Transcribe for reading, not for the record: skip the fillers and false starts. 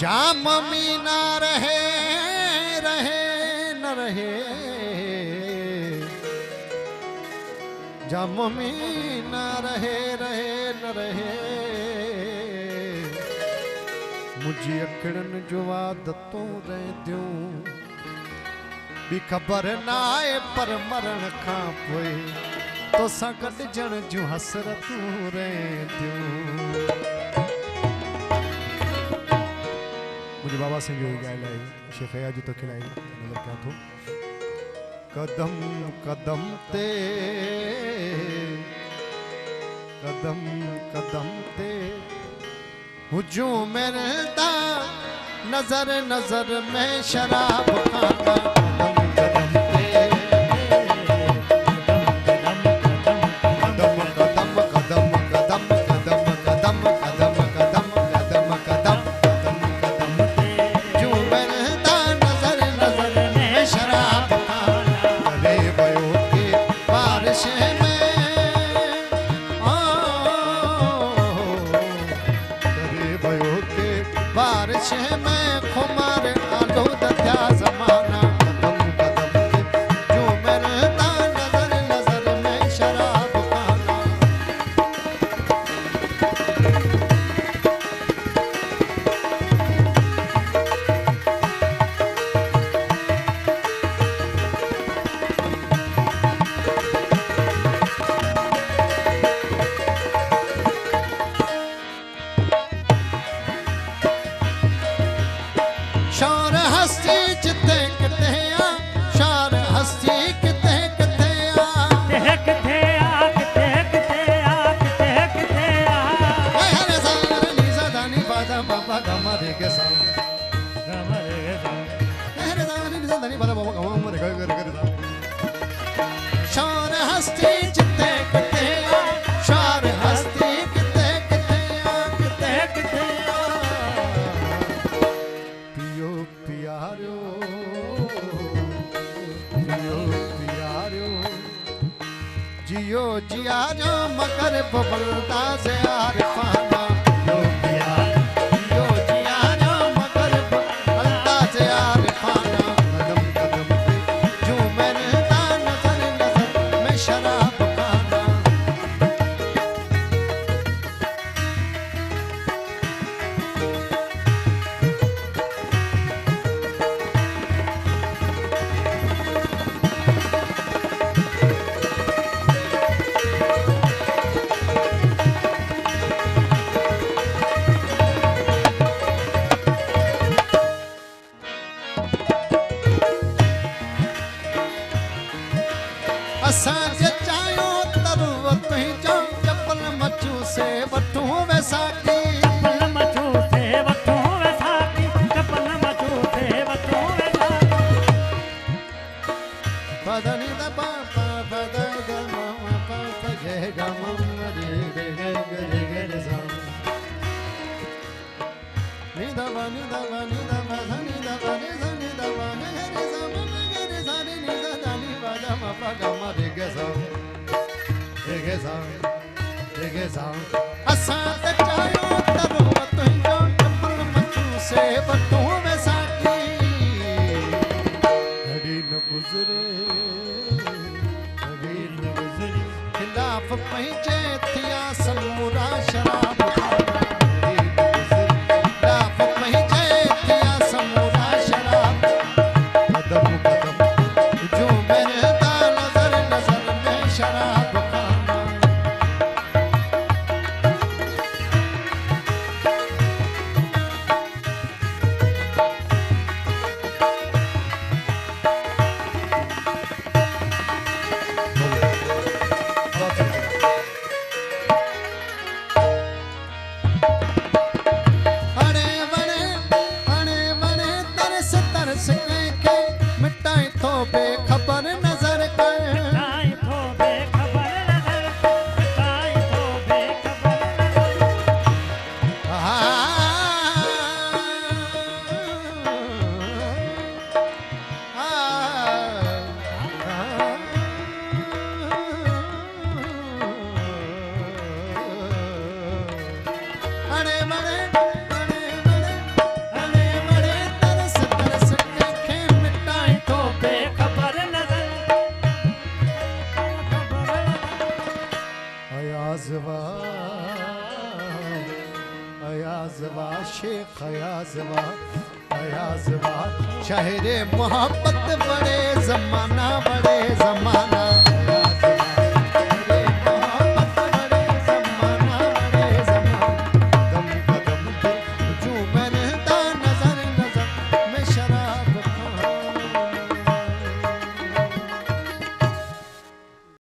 जा मम्मी ना रहे रहे न रहे, जा मम्मी ना रहे रहे न रहे, मुझी अखड़न जो आदतों रह दूं भी खबर ना आए पर मरण खां पोए तो सा गॾ जण जूं हसरतूं रहंदियूं। मुझे बाबा सिंह जो ॻाल्हि आहे शेख हयाजी तो खिलाई नज़र कयां थो। कदम कदम ते कदम कदम ते हुजूम मिलदा नजर नजर में शराब खाना। बारिश में खुमार आलूद थिया ज़माना। कदम कदम ते जो मिलदा नज़र नज़र में शराब खाना। शार हस्ती जिते किते आ, शार हस्ती किते किते आ, किते आ किते किते आ किते किते आ। हरे सार नीसा दानी बाजा बाबा गमा रे के सा, गमरे गे सा हरे सार नीसा दानी बाजा बाबा गमा रे के सा। शार हस्ती जिते किते आ, शार हस्ती किते किते आ किते किते आ। पियो प्यारो पियो प्यारो जियो जियारो मगर बबलदा से आरिफाना। पियो प्यारो जियो जियारो मगर बबलदा से आरिफाना। कदम कदम पे जो मिलदा नजर नजर में शराब खाना। असां जे चाहियो तरुव तुंहिंजो चपल मचू से वठूं वैसाखी। चपल मचू से वठूं वैसाखी, चपल मचू से वठूं वैसाखी। पदनी द पापा पद द मामा पापा गे ग मम्मा रे गे गे गे गे रे सा। नि द ब नि द ब नि द ब ध नि द ब नि ध नि द ब गे रे सा मम्मा गे रे सा नि नि द द नि ब द म प ग म रे गे सा रे गे सा रे गे सा। असां ते चाहियो तरुव तुंहिंजो चपल मचू से वठूं वैसाखी। घड़ी न गुज़रे घड़ी न गुज़री खिलाफ पंहिंजे थिया समूरा शराब खाना। घड़ी न गुज़री खिलाफ पंहिंजे थिया समूरा शराब। कदम कदम जो मिलदा नज़र नज़र में शराब खाना। अणे वणे तरस तरस कंहिंखे मिटाए थो बेख़बर नज़र सिवा आया सिवा शायरे मोहब्बत बड़े जमाना